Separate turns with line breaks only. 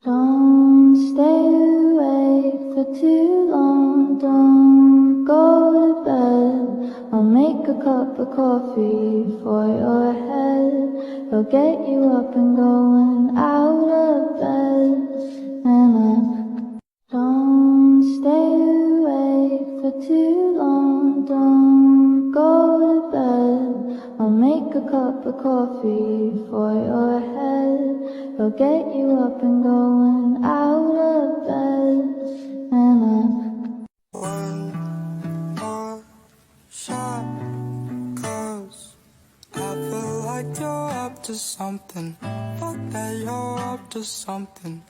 Don't stay awake for too long, don't go to bed. I'll make a cup of coffee for your head. I'll get you up and going out of bed. And don't stay awake for too long, don't go to bed. I'll make a cup of coffee for your head. I'll get you up and going out of bed. And
when our shot goes, I feel like you're up to something, but that you're up to something.